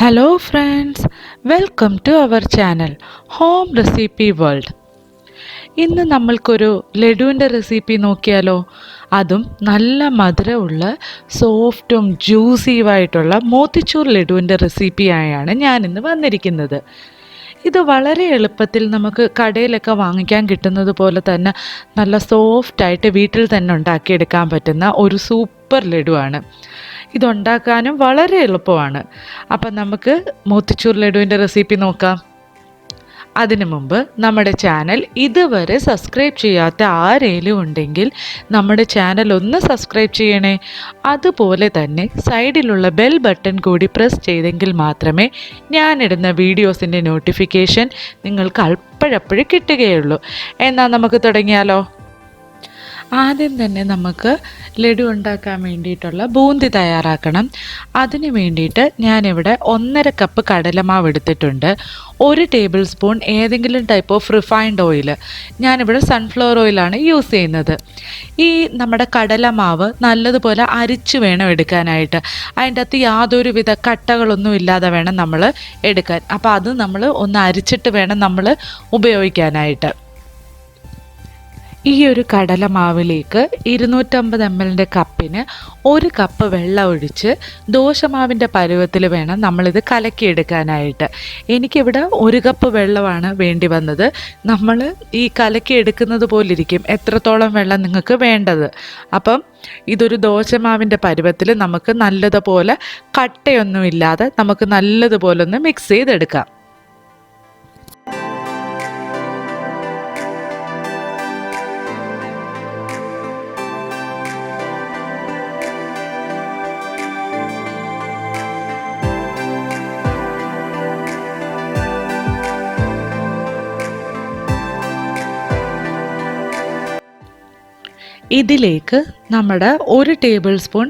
Hello friends, welcome to our channel Home Recipe World. ഇന്ന് നമ്മൾക്കൊരു ലഡുവിൻ്റെ recipe നോക്കിയാലോ. അതും നല്ല മധുരമുള്ള സോഫ്റ്റും ജ്യൂസിയുമായിട്ടുള്ള മോത്തിച്ചൂർ ലഡുവിൻ്റെ റെസിപ്പിയായാണ് ഞാനിന്ന് വന്നിരിക്കുന്നത്. ഇത് വളരെ എളുപ്പത്തിൽ നമുക്ക് കടയിലൊക്കെ വാങ്ങിക്കാൻ കിട്ടുന്നത് പോലെ തന്നെ നല്ല സോഫ്റ്റായിട്ട് വീട്ടിൽ തന്നെ ഉണ്ടാക്കിയെടുക്കാൻ പറ്റുന്ന ഒരു സൂപ്പർ ലഡുവാണ്. ഇതുണ്ടാക്കാനും വളരെ എളുപ്പമാണ്. അപ്പം നമുക്ക് മോത്തിച്ചൂർ ലഡുവിൻ്റെ റെസിപ്പി നോക്കാം. അതിനു മുമ്പ് നമ്മുടെ ചാനൽ ഇതുവരെ സബ്സ്ക്രൈബ് ചെയ്യാത്ത ആരെങ്കിലും ഉണ്ടെങ്കിൽ നമ്മുടെ ചാനൽ ഒന്ന് സബ്സ്ക്രൈബ് ചെയ്യണേ. അതുപോലെ തന്നെ സൈഡിലുള്ള ബെൽ ബട്ടൺ കൂടി പ്രസ് ചെയ്തെങ്കിൽ മാത്രമേ ഞാനിടുന്ന വീഡിയോസിൻ്റെ നോട്ടിഫിക്കേഷൻ നിങ്ങൾക്ക് അപ്പോഴപ്പോഴും കിട്ടുകയുള്ളൂ. എന്നാൽ നമുക്ക് തുടങ്ങിയാലോ. ആദ്യം തന്നെ നമുക്ക് ലഡു ഉണ്ടാക്കാൻ വേണ്ടിയിട്ടുള്ള ബൂന്തി തയ്യാറാക്കണം. അതിന് വേണ്ടിയിട്ട് ഞാനിവിടെ 1.5 കപ്പ് കടലമാവ് എടുത്തിട്ടുണ്ട്. 1 ടേബിൾ സ്പൂൺ ഏതെങ്കിലും ടൈപ്പ് ഓഫ് റിഫൈൻഡ് ഓയിൽ, ഞാനിവിടെ സൺഫ്ലവർ ഓയിലാണ് യൂസ് ചെയ്യുന്നത്. ഈ നമ്മുടെ കടലമാവ് നല്ലതുപോലെ അരിച്ച് വേണം എടുക്കാനായിട്ട്. അതിൻ്റെ അകത്ത് യാതൊരുവിധ കട്ടകളൊന്നും ഇല്ലാതെ വേണം നമ്മൾ എടുക്കാൻ. അപ്പോൾ അത് നമ്മൾ ഒന്ന് അരിച്ചിട്ട് വേണം നമ്മൾ ഉപയോഗിക്കാനായിട്ട്. ഈ ഒരു കടലമാവിലേക്ക് 250 ml കപ്പിന് 1 കപ്പ് വെള്ളം ഒഴിച്ച് ദോശമാവിൻ്റെ പരുവത്തിൽ വേണം നമ്മളിത് കലക്കിയെടുക്കാനായിട്ട്. എനിക്കിവിടെ 1 കപ്പ് വെള്ളമാണ് വേണ്ടി വന്നത്. നമ്മൾ ഈ കലക്കിയെടുക്കുന്നത് പോലിരിക്കും എത്രത്തോളം വെള്ളം നിങ്ങൾക്ക് വേണ്ടത്. അപ്പം ഇതൊരു ദോശമാവിൻ്റെ പരുവത്തിൽ നമുക്ക് നല്ലതുപോലെ കട്ടയൊന്നുമില്ലാതെ നമുക്ക് നല്ലതുപോലെ ഒന്ന് മിക്സ് ചെയ്തെടുക്കാം. ഇതിലേക്ക് നമ്മുടെ 1 ടേബിൾ സ്പൂൺ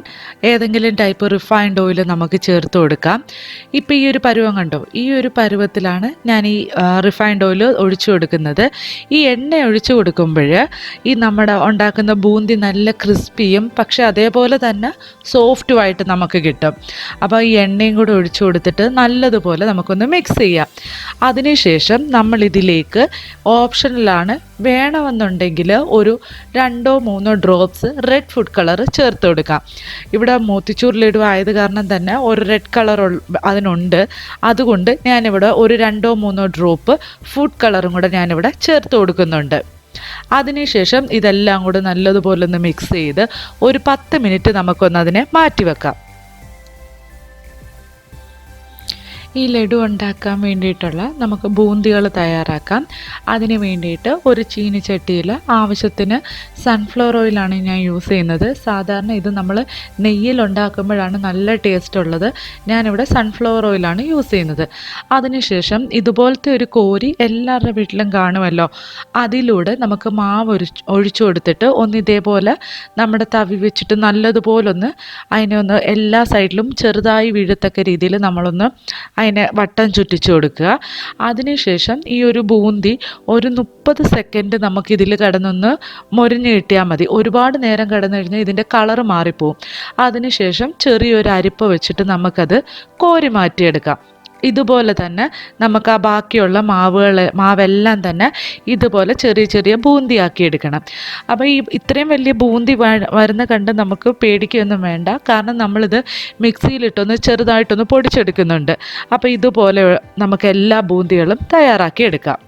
ഏതെങ്കിലും ടൈപ്പ് റിഫൈൻഡ് ഓയിൽ നമുക്ക് ചേർത്ത് കൊടുക്കാം. ഇപ്പോൾ ഈ ഒരു പരുവം കണ്ടോ, ഈ ഒരു പരുവത്തിലാണ് ഞാൻ ഈ റിഫൈൻഡ് ഓയിൽ ഒഴിച്ചു കൊടുക്കുന്നത്. ഈ എണ്ണ ഒഴിച്ചു കൊടുക്കുമ്പോൾ ഈ നമ്മുടെ ഉണ്ടാക്കുന്ന ബൂന്തി നല്ല ക്രിസ്പിയും പക്ഷേ അതേപോലെ തന്നെ സോഫ്റ്റുമായിട്ട് നമുക്ക് കിട്ടും. അപ്പോൾ ഈ എണ്ണയും കൂടെ ഒഴിച്ചു കൊടുത്തിട്ട് നല്ലതുപോലെ നമുക്കൊന്ന് മിക്സ് ചെയ്യാം. അതിനുശേഷം നമ്മളിതിലേക്ക് ഓപ്ഷനിലാണ്, വേണമെന്നുണ്ടെങ്കിൽ ഒരു 2-3 ഡ്രോപ്സ് റെഡ് ഫുഡ് കളർ ചേർത്ത് കൊടുക്കാം. ഇവിടെ മോത്തിച്ചൂർ ലഡു ആയത് കാരണം തന്നെ ഒരു റെഡ് കളർ അതിനുണ്ട്. അതുകൊണ്ട് ഞാനിവിടെ ഒരു 2-3 ഡ്രോപ്പ് ഫുഡ് കളറും കൂടെ ഞാനിവിടെ ചേർത്ത് കൊടുക്കുന്നുണ്ട്. അതിനുശേഷം ഇതെല്ലാം കൂടെ നല്ലതുപോലെ ഒന്ന് മിക്സ് ചെയ്ത് ഒരു 10 മിനിറ്റ് നമുക്കൊന്ന് അതിനെ മാറ്റി വെക്കാം. ഈ ലഡു ഉണ്ടാക്കാൻ വേണ്ടിയിട്ടുള്ള നമുക്ക് ബൂന്തികൾ തയ്യാറാക്കാം. അതിന് വേണ്ടിയിട്ട് ഒരു ചീനിച്ചട്ടിയിൽ ആവശ്യത്തിന് സൺഫ്ലവർ ഓയിലാണ് ഞാൻ യൂസ് ചെയ്യുന്നത്. സാധാരണ ഇത് നമ്മൾ നെയ്യിൽ ഉണ്ടാക്കുമ്പോഴാണ് നല്ല ടേസ്റ്റ് ഉള്ളത്. ഞാനിവിടെ സൺഫ്ലവർ ഓയിലാണ് യൂസ് ചെയ്യുന്നത്. അതിനുശേഷം ഇതുപോലത്തെ ഒരു കോരി എല്ലാവരുടെ വീട്ടിലും കാണുമല്ലോ, അതിലൂടെ നമുക്ക് മാവ് ഒഴിച്ചു കൊടുത്തിട്ട് ഒന്ന് ഇതേപോലെ നമ്മുടെ തവി വെച്ചിട്ട് നല്ലതുപോലൊന്ന് അതിനെ ഒന്ന് എല്ലാ സൈഡിലും ചെറുതായി വീഴത്തക്ക രീതിയിൽ നമ്മളൊന്ന് അതിനെ വട്ടം ചുറ്റിച്ചു കൊടുക്കുക. അതിനുശേഷം ഈ ഒരു ബൂന്തി ഒരു 30 സെക്കൻഡ് നമുക്കിതിൽ കിടന്നൊന്ന് മൊരിഞ്ഞ് കിട്ടിയാൽ മതി. ഒരുപാട് നേരം കിടന്നു കഴിഞ്ഞാൽ ഇതിൻ്റെ കളറ് മാറിപ്പോവും. അതിനുശേഷം ചെറിയൊരു അരിപ്പ വെച്ചിട്ട് നമുക്കത് കോരി മാറ്റിയെടുക്കാം. ഇതുപോലെ തന്നെ നമുക്ക് ആ ബാക്കിയുള്ള മാവെല്ലാം തന്നെ ഇതുപോലെ ചെറിയ ചെറിയ ബൂന്തിയാക്കി എടുക്കണം. അപ്പോൾ ഈ ഇത്രയും വലിയ ബൂന്തി വരുന്ന കണ്ട് നമുക്ക് പേടിക്കുകയൊന്നും വേണ്ട. കാരണം നമ്മളിത് മിക്സിയിലിട്ടൊന്ന് ചെറുതായിട്ടൊന്ന് പൊടിച്ചെടുക്കുന്നുണ്ട്. അപ്പോൾ ഇതുപോലെ നമുക്ക് എല്ലാ ബൂന്തികളും തയ്യാറാക്കി എടുക്കാം.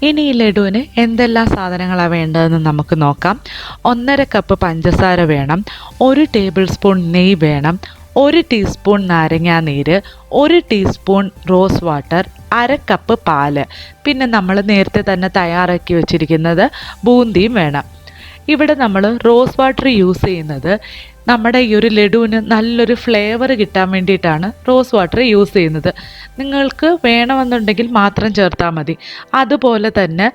ഇനി ഈ ലഡുവിന് എന്തെല്ലാം സാധനങ്ങളാണ് വേണ്ടതെന്ന് നമുക്ക് നോക്കാം. 1.5 കപ്പ് പഞ്ചസാര വേണം, 1 ടേബിൾ സ്പൂൺ നെയ്യ് വേണം, 1 ടീസ്പൂൺ നാരങ്ങാനീര്, 1 ടീസ്പൂൺ റോസ് വാട്ടർ, 1/2 കപ്പ് പാല്, പിന്നെ നമ്മൾ നേരത്തെ തന്നെ തയ്യാറാക്കി വെച്ചിരിക്കുന്നത് ബൂന്തിയും വേണം. ഇവിടെ നമ്മൾ റോസ് വാട്ടർ യൂസ് ചെയ്യുന്നത് നമ്മുടെ ഈ ഒരു ലഡുവിന് നല്ലൊരു ഫ്ലേവർ കിട്ടാൻ വേണ്ടിയിട്ടാണ് റോസ് വാട്ടർ യൂസ് ചെയ്യുന്നത്. നിങ്ങൾക്ക് വേണമെന്നുണ്ടെങ്കിൽ മാത്രം ചേർത്താൽ മതി. അതുപോലെ തന്നെ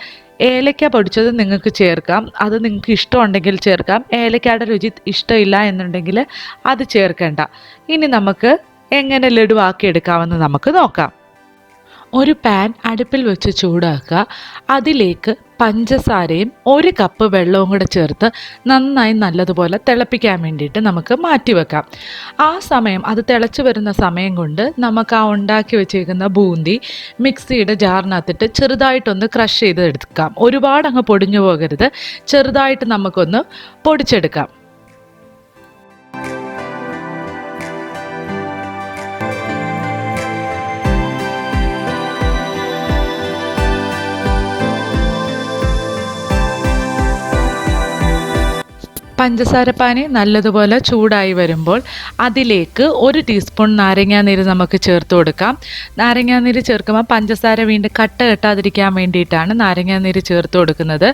ഏലക്ക പൊടിച്ചത് നിങ്ങൾക്ക് ചേർക്കാം, അത് നിങ്ങൾക്ക് ഇഷ്ടമുണ്ടെങ്കിൽ ചേർക്കാം. ഏലക്കയുടെ രുചി ഇഷ്ടമില്ല എന്നുണ്ടെങ്കിൽ അത് ചേർക്കേണ്ട. ഇനി നമുക്ക് എങ്ങനെ ലഡു ആക്കിയെടുക്കാമെന്ന് നമുക്ക് നോക്കാം. ഒരു പാൻ അടുപ്പിൽ വെച്ച് ചൂടാക്കുക. അതിലേക്ക് പഞ്ചസാരയും 1 കപ്പ് വെള്ളവും കൂടെ ചേർത്ത് നന്നായി നല്ലതുപോലെ തിളപ്പിക്കാൻ വേണ്ടിയിട്ട് നമുക്ക് മാറ്റി വെക്കാം. ആ സമയം അത് തിളച്ച് വരുന്ന സമയം കൊണ്ട് നമുക്ക് ആ ഉണ്ടാക്കി വെച്ചേക്കുന്ന ബൂന്തി മിക്സിയുടെ ജാറിനകത്തിട്ട് ചെറുതായിട്ടൊന്ന് ക്രഷ് ചെയ്ത് എടുക്കാം. ഒരുപാട് അങ്ങ് പൊടിഞ്ഞു പോകരുത്, ചെറുതായിട്ട് നമുക്കൊന്ന് പൊടിച്ചെടുക്കാം. പഞ്ചസാരപ്പാനി നല്ലതുപോലെ ചൂടായി വരുമ്പോൾ അതിലേക്ക് 1 ടീസ്പൂൺ നാരങ്ങാനീര് നമുക്ക് ചേർത്ത് കൊടുക്കാം. നാരങ്ങാനീര് ചേർക്കുമ്പോൾ പഞ്ചസാര വീണ്ടും കെട്ടാതിരിക്കാൻ വേണ്ടിയിട്ടാണ് നാരങ്ങാനീര് ചേർത്ത് കൊടുക്കുന്നത്.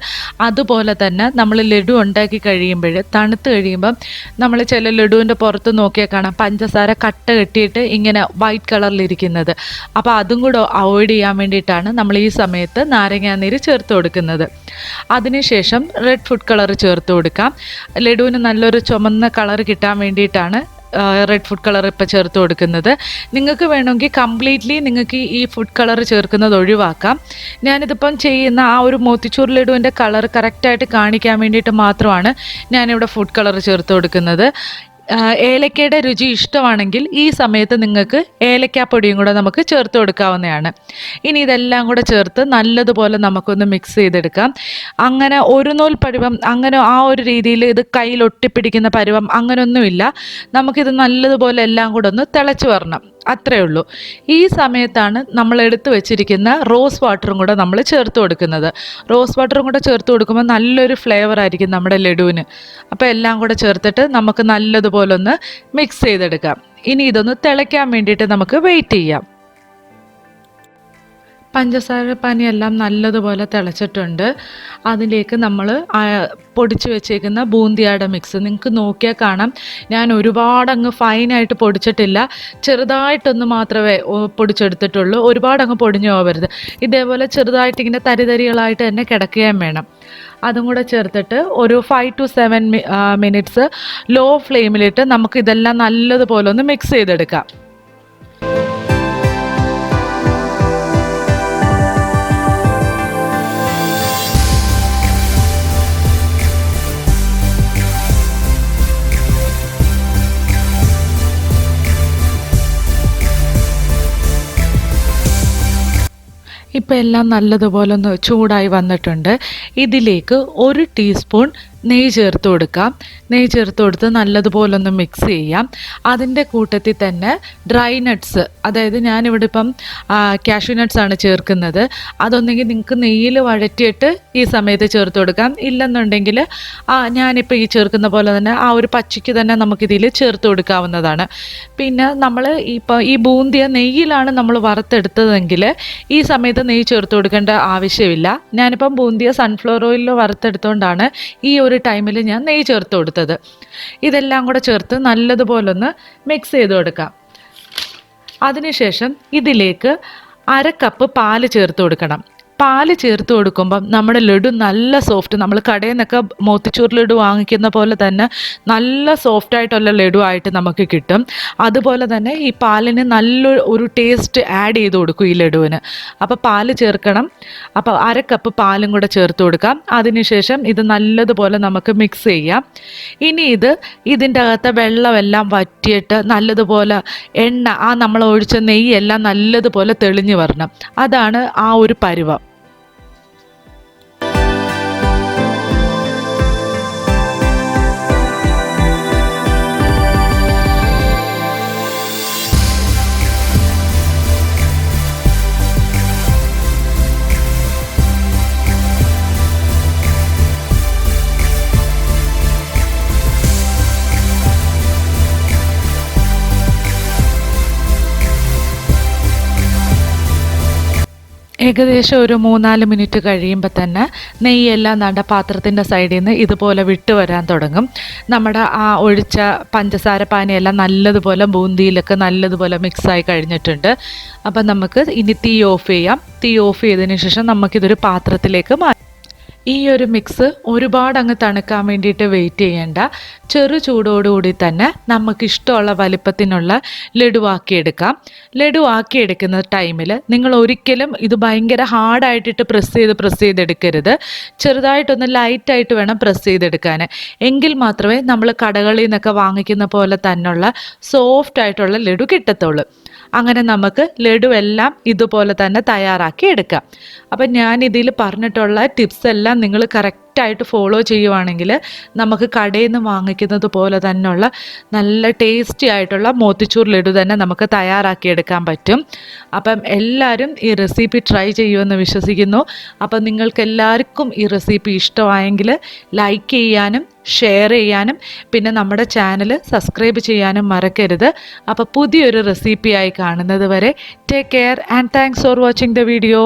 അതുപോലെ തന്നെ നമ്മൾ ലഡു ഉണ്ടാക്കി കഴിയുമ്പോൾ തണുത്ത് കഴിയുമ്പം നമ്മൾ ചില ലഡുവിൻ്റെ പുറത്ത് നോക്കിയാൽ കാണാം പഞ്ചസാര കെട്ടിയിട്ട് ഇങ്ങനെ വൈറ്റ് കളറിലിരിക്കുന്നത്. അപ്പോൾ അതും കൂടെ അവോയ്ഡ് ചെയ്യാൻ വേണ്ടിയിട്ടാണ് നമ്മൾ ഈ സമയത്ത് നാരങ്ങാനീര് ചേർത്ത് കൊടുക്കുന്നത്. അതിനുശേഷം റെഡ് ഫുഡ് കളർ ചേർത്ത് കൊടുക്കാം. ലഡുവിന് നല്ലൊരു ചുമന്ന കളർ കിട്ടാൻ വേണ്ടിയിട്ടാണ് റെഡ് ഫുഡ് കളർ ഇപ്പോൾ ചേർത്ത് കൊടുക്കുന്നത്. നിങ്ങൾക്ക് വേണമെങ്കിൽ കംപ്ലീറ്റ്ലി നിങ്ങൾക്ക് ഈ ഫുഡ് കളർ ചേർക്കുന്നത് ഒഴിവാക്കാം. ഞാനിതിപ്പം ചെയ്യുന്ന ആ ഒരു മോത്തിച്ചൂർ ലഡുവിൻ്റെ കളർ കറക്റ്റായിട്ട് കാണിക്കാൻ വേണ്ടിയിട്ട് മാത്രമാണ് ഞാനിവിടെ ഫുഡ് കളർ ചേർത്ത് കൊടുക്കുന്നത്. ഏലക്കയുടെ രുചി ഇഷ്ടമാണെങ്കിൽ ഈ സമയത്ത് നിങ്ങൾക്ക് ഏലക്കാപ്പൊടിയും കൂടെ നമുക്ക് ചേർത്ത് കൊടുക്കാവുന്നതാണ്. ഇനി ഇതെല്ലാം കൂടെ ചേർത്ത് നല്ലതുപോലെ നമുക്കൊന്ന് മിക്സ് ചെയ്തെടുക്കാം. അങ്ങനെ ഒരു നൂൽ പരുവം, അങ്ങനെ ആ ഒരു രീതിയിൽ ഇത് കയ്യിൽ ഒട്ടിപ്പിടിക്കുന്ന പരുവം അങ്ങനെയൊന്നുമില്ല. നമുക്കിത് നല്ലതുപോലെ എല്ലാം കൂടെ ഒന്ന് തിളച്ച് വരണം, അത്രയേ ഉള്ളൂ. ഈ സമയത്താണ് നമ്മൾ എടുത്തു വെച്ചിരിക്കുന്ന റോസ് വാട്ടറും കൂടെ നമ്മൾ ചേർത്ത് കൊടുക്കുന്നത്. റോസ് വാട്ടറും കൂടെ ചേർത്ത് കൊടുക്കുമ്പോൾ നല്ലൊരു ഫ്ലേവർ ആയിരിക്കും നമ്മുടെ ലഡുവിന്. അപ്പോൾ എല്ലാം കൂടെ ചേർത്തിട്ട് നമുക്ക് നല്ലതുപോലെ ഒന്ന് മിക്സ് ചെയ്തെടുക്കാം. ഇനി ഇതൊന്ന് തിളയ്ക്കാൻ വേണ്ടിയിട്ട് നമുക്ക് വെയിറ്റ് ചെയ്യാം. പഞ്ചസാര പാനിയെല്ലാം നല്ലതുപോലെ തിളച്ചിട്ടുണ്ട്. അതിലേക്ക് നമ്മൾ പൊടിച്ച് വെച്ചേക്കുന്ന ബൂന്തിയുടെ മിക്സ് നിങ്ങൾക്ക് നോക്കിയാൽ കാണാം. ഞാൻ ഒരുപാട് അങ്ങ് ഫൈനായിട്ട് പൊടിച്ചിട്ടില്ല, ചെറുതായിട്ടൊന്ന് മാത്രമേ പൊടിച്ചെടുത്തിട്ടുള്ളൂ. ഒരുപാട് അങ്ങ് പൊടിഞ്ഞു പോകരുത്. ഇതേപോലെ ചെറുതായിട്ട് ഇങ്ങനെ തരിതരികളായിട്ട് തന്നെ കിടക്കുകയും വേണം. അതും കൂടെ ചേർത്തിട്ട് ഒരു 5 to 7 മിനിറ്റ്സ് ലോ ഫ്ലെയിമിലിട്ട് നമുക്കിതെല്ലാം നല്ലതുപോലെ ഒന്ന് മിക്സ് ചെയ്തെടുക്കാം. ഇപ്പോൾ എല്ലാം നല്ലതുപോലെ ഒന്ന് ചൂടായി വന്നിട്ടുണ്ട്. ഇതിലേക്ക് 1 ടീസ്പൂൺ നെയ്യ് ചേർത്ത് കൊടുക്കാം. നെയ്യ് ചേർത്ത് കൊടുത്ത് നല്ലതുപോലെ ഒന്ന് മിക്സ് ചെയ്യാം. അതിൻ്റെ കൂട്ടത്തിൽ തന്നെ ഡ്രൈ നട്ട്സ്, അതായത് ഞാനിവിടെ ഇപ്പം കാഷ്യൂ നട്ട്സാണ് ചേർക്കുന്നത്. അതൊന്നെങ്കിൽ നിങ്ങൾക്ക് നെയ്യിൽ വഴറ്റിയിട്ട് ഈ സമയത്ത് ചേർത്ത് കൊടുക്കാം. ഇല്ലെന്നുണ്ടെങ്കിൽ ഞാനിപ്പോൾ ഈ ചേർക്കുന്ന പോലെ തന്നെ ആ ഒരു പച്ചയ്ക്ക് തന്നെ നമുക്കിതിൽ ചേർത്ത് കൊടുക്കാവുന്നതാണ്. പിന്നെ നമ്മൾ ഇപ്പോൾ ഈ ബൂന്തിയ നെയ്യിലാണ് നമ്മൾ വറുത്തെടുത്തതെങ്കിൽ ഈ സമയത്ത് നെയ്യ് ചേർത്ത് കൊടുക്കേണ്ട ആവശ്യമില്ല. ഞാനിപ്പം ബൂന്തിയ സൺഫ്ലവർ ഓയിലിൽ വറുത്തെടുത്തുകൊണ്ടാണ് ഈ ഒരു ടൈമിൽ ഞാൻ നെയ്യ് ചേർത്ത് കൊടുത്തത്. ഇതെല്ലാം കൂടെ ചേർത്ത് നല്ലതുപോലെ ഒന്ന് മിക്സ് ചെയ്ത് കൊടുക്കാം. അതിനുശേഷം ഇതിലേക്ക് 1/2 കപ്പ് പാല് ചേർത്ത് കൊടുക്കണം. പാല് ചേർത്ത് കൊടുക്കുമ്പം നമ്മുടെ ലഡു നല്ല സോഫ്റ്റ്, നമ്മൾ കടയിൽ നിന്നൊക്കെ മോത്തിച്ചൂർ ലഡു വാങ്ങിക്കുന്ന പോലെ തന്നെ നല്ല സോഫ്റ്റായിട്ടുള്ള ലഡു ആയിട്ട് നമുക്ക് കിട്ടും. അതുപോലെ തന്നെ ഈ പാലിന് നല്ലൊരു ടേസ്റ്റ് ആഡ് ചെയ്ത് കൊടുക്കും ഈ ലഡുവിന്. അപ്പോൾ പാല് ചേർക്കണം. അപ്പോൾ 1/2 കപ്പ് പാലും കൂടെ ചേർത്ത് കൊടുക്കാം. അതിനുശേഷം ഇത് നല്ലതുപോലെ നമുക്ക് മിക്സ് ചെയ്യാം. ഇനി ഇതിൻ്റെ അകത്തെ വെള്ളമെല്ലാം വറ്റിയിട്ട് നല്ലതുപോലെ എണ്ണ, നമ്മൾ ഒഴിച്ച നെയ്യെല്ലാം നല്ലതുപോലെ തെളിഞ്ഞു വരണം. അതാണ് ആ ഒരു പരുവം. ഏകദേശം ഒരു 3-4 മിനിറ്റ് കഴിയുമ്പോൾ തന്നെ നെയ്യെല്ലാം നട പാത്രത്തിൻ്റെ സൈഡിൽ നിന്ന് ഇതുപോലെ വിട്ട് വരാൻ തുടങ്ങും. നമ്മുടെ ആ ഒഴിച്ച പഞ്ചസാര പാനിയെല്ലാം നല്ലതുപോലെ ബൂന്തിയിലൊക്കെ നല്ലതുപോലെ മിക്സായി കഴിഞ്ഞിട്ടുണ്ട്. അപ്പം നമുക്ക് ഇനി തീ ഓഫ് ചെയ്യാം. തീ ഓഫ് ചെയ്തതിന് ശേഷം നമുക്കിതൊരു പാത്രത്തിലേക്ക് മാറ്റാം. ഈ ഒരു മിക്സ് ഒരുപാട് അങ്ങ് തണുക്കാൻ വേണ്ടിയിട്ട് വെയിറ്റ് ചെയ്യേണ്ട. ചെറു ചൂടോടുകൂടി തന്നെ നമുക്കിഷ്ടമുള്ള വലിപ്പത്തിനുള്ള ലഡു ആക്കിയെടുക്കാം. ലഡു ആക്കിയെടുക്കുന്ന ടൈമിൽ നിങ്ങൾ ഒരിക്കലും ഇത് ഭയങ്കര ഹാർഡായിട്ടിട്ട് പ്രസ് ചെയ്തെടുക്കരുത്. ചെറുതായിട്ടൊന്ന് ലൈറ്റായിട്ട് വേണം പ്രസ് ചെയ്തെടുക്കാൻ. എങ്കിൽ മാത്രമേ നമ്മൾ കടകളിൽ നിന്നൊക്കെ വാങ്ങിക്കുന്ന പോലെ തന്നെയുള്ള സോഫ്റ്റ് ആയിട്ടുള്ള ലഡു കിട്ടത്തുള്ളൂ. അങ്ങനെ നമുക്ക് ലഡു എല്ലാം ഇതുപോലെ തന്നെ തയ്യാറാക്കി എടുക്കാം. അപ്പം ഞാൻ ഇതിൽ പറഞ്ഞിട്ടുള്ള ടിപ്സ് എല്ലാം നിങ്ങൾ കറക്റ്റായിട്ട് ഫോളോ ചെയ്യുവാണെങ്കിൽ നമുക്ക് കടയിൽ നിന്ന് വാങ്ങിക്കുന്നത് പോലെ തന്നെയുള്ള നല്ല ടേസ്റ്റി ആയിട്ടുള്ള മോത്തിച്ചൂർ ലഡു തന്നെ നമുക്ക് തയ്യാറാക്കിയെടുക്കാൻ പറ്റും. അപ്പം എല്ലാവരും ഈ റെസിപ്പി ട്രൈ ചെയ്യുമെന്ന് വിശ്വസിക്കുന്നു. അപ്പം നിങ്ങൾക്ക് എല്ലാവർക്കും ഈ റെസിപ്പി ഇഷ്ടമായെങ്കിൽ ലൈക്ക് ചെയ്യാനും ഷെയർ ചെയ്യാനും പിന്നെ നമ്മുടെ ചാനൽ സബ്സ്ക്രൈബ് ചെയ്യാനും മറക്കരുത്. അപ്പോൾ പുതിയൊരു റെസിപ്പിയായി കാണുന്നത് വരെ take care and thanks for watching the video.